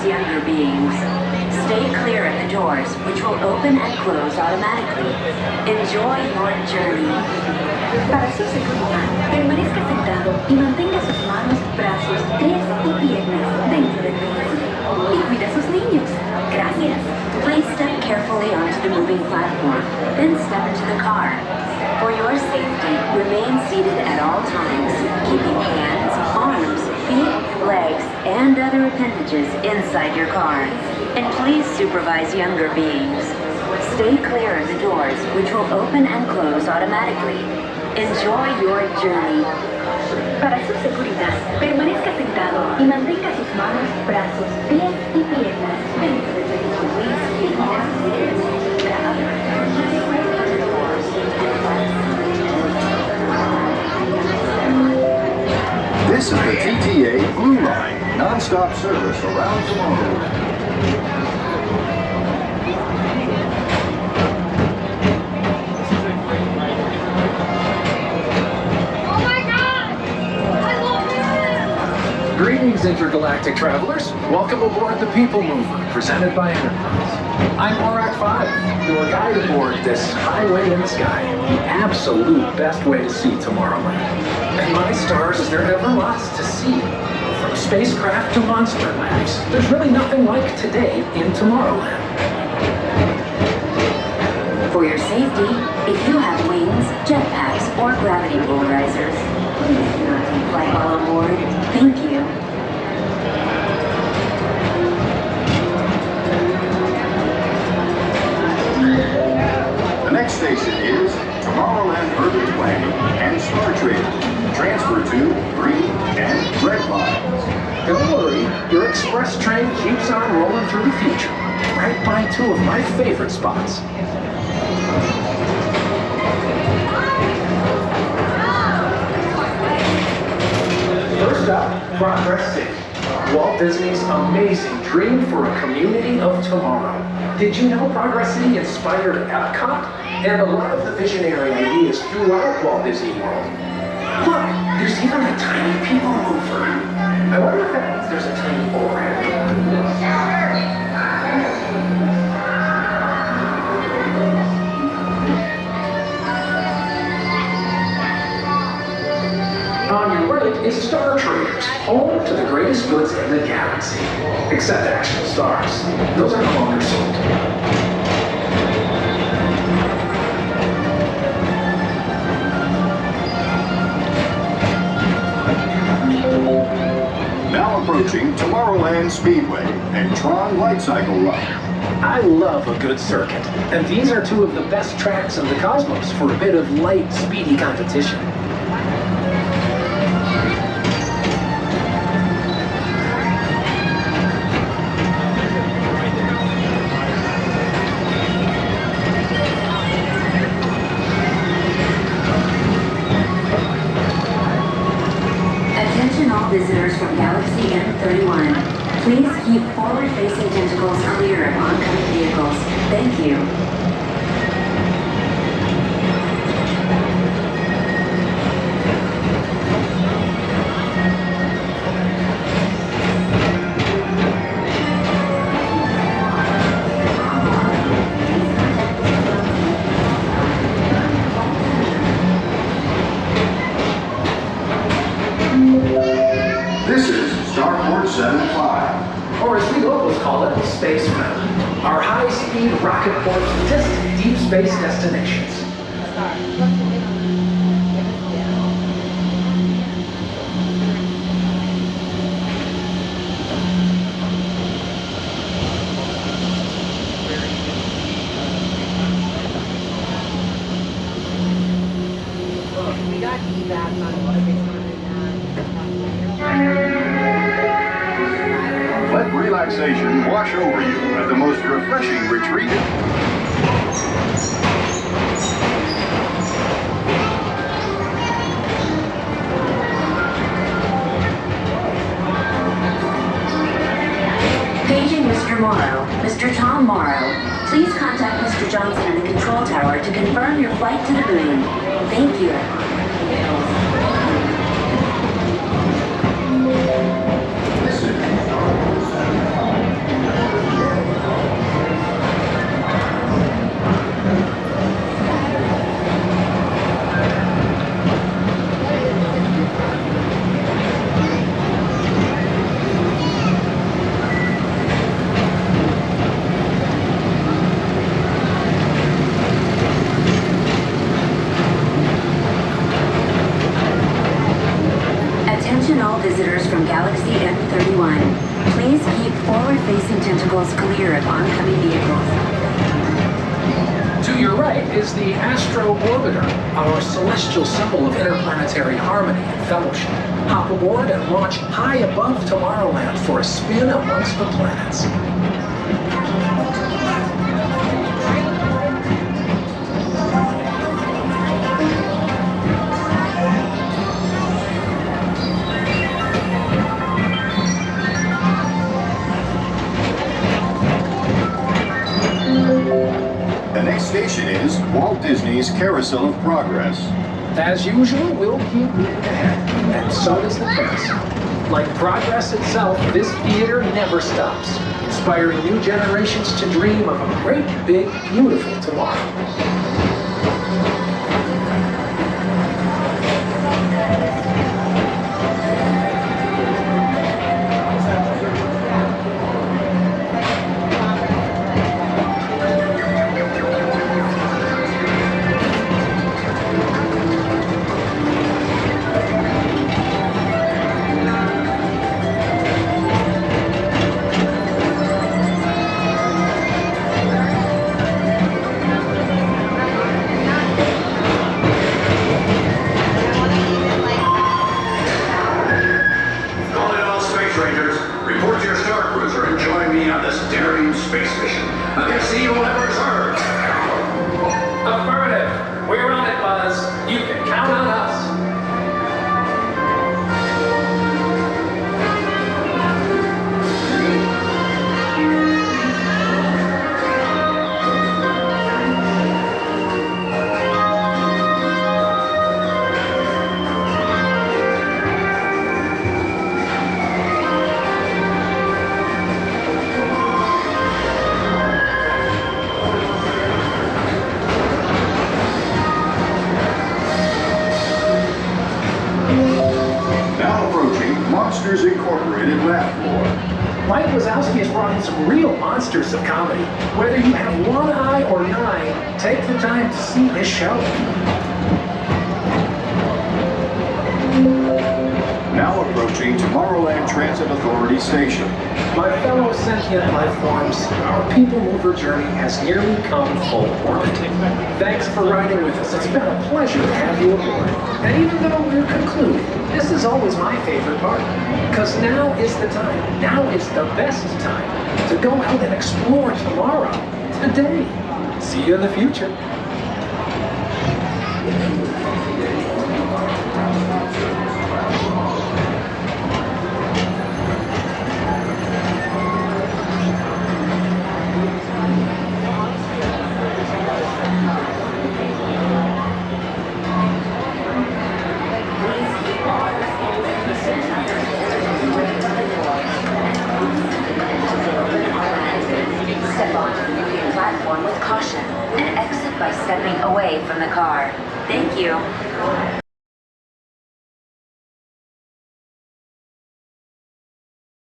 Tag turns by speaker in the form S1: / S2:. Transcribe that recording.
S1: supervise younger beings. Stay clear at the doors, which will open and close automatically. Enjoy your journey. Para su seguridad, permanezca sentado y mantenga sus manos, brazos, pies y piernas dentro del vehículo. Y cuida a sus niños. Gracias. Please step carefully onto the moving platform, then step into the car. For your safety, remain seated at all times, keeping hands, arms, feet, legs, and other appendages inside your car. And please supervise younger beings. Stay clear of the doors, which will open and close automatically. Enjoy your journey. Para su seguridad, permanezca sentado y mantenga sus manos, brazos, pies y piernas dentro del vehículo. Please keep all seated.
S2: This is the TTA Blue Line, non-stop service around Toronto.
S3: Greetings, intergalactic travelers. Welcome aboard the PeopleMover, presented by Enterprise. I'm Morak 5, your guide aboard this highway in the sky, the absolute best way to see Tomorrowland. And my stars, is there ever lots to see? From spacecraft to monster labs, there's really nothing like today in Tomorrowland.
S1: For your safety, if you have wings, jetpacks, or gravity polarizers, please do not take flight while on board. Thank you.
S2: The next station is Tomorrowland Urban Planning and Star Trade. Transfer to green and red lines.
S3: Don't worry, your express train keeps on rolling through the future, right by two of my favorite spots. First up, Progress City, Walt Disney's amazing dream for a community of tomorrow. Did you know Progress City inspired Epcot and a lot of the visionary ideas throughout Walt Disney World? Look, there's even a tiny people mover. I wonder if that means there's a tiny overhead. On your right is Star Traders, home to the greatest goods in the galaxy. Except actual stars. Those are no longer sold.
S2: Now approaching Tomorrowland Speedway and Tron Light Cycle Run.
S3: I love a good circuit, and these are two of the best tracks in the cosmos for a bit of light, speedy competition.
S1: Attention all visitors from Galaxy M31. Please keep forward-facing tentacles clear of oncoming vehicles. Thank you.
S2: This is Starport 75.
S3: Or as we locals call it, Spaceport. Our high-speed rocket port to distant deep space destinations.
S4: We got evac on what are they
S2: Let relaxation wash over you at the most refreshing retreat.
S1: Paging Mr. Morrow. Mr. Tom Morrow. Please contact Mr. Johnson in the control tower to confirm your flight to the moon. Thank you.
S2: This is Starport 75.
S1: all visitors from Galaxy M31. Please keep forward-facing tentacles clear of oncoming vehicles.
S3: To your right is the Astro orbiter, our celestial symbol of interplanetary harmony and fellowship. Hop aboard and launch high above Tomorrowland for a spin amongst the planets.
S2: The next station is Walt Disney's Carousel of Progress.
S3: As usual, we'll keep moving ahead, and so does the carousel. Like progress itself, this theater never stops, inspiring new generations to dream of a great, big, beautiful tomorrow.
S2: Space mission against the evil adversary.
S3: Affirmative. We're on it, Buzz. You can count on us.
S2: Monsters Incorporated laugh floor.
S3: Mike Wazowski has brought in some real monsters of comedy. Whether you have one eye or nine, take the time to see this show.
S2: Now approaching Tomorrowland Transit Authority Station.
S3: My fellow sentient life forms, our PeopleMover journey has nearly come full orbit. Thanks for riding with us. It's been a pleasure to have you aboard. And even though we're concluding, this is always my favorite part. Because now is the time, now is the best time to go out and explore tomorrow, today. See you in the future.
S1: Step onto the moving platform with caution and exit by stepping away from the car. Thank you.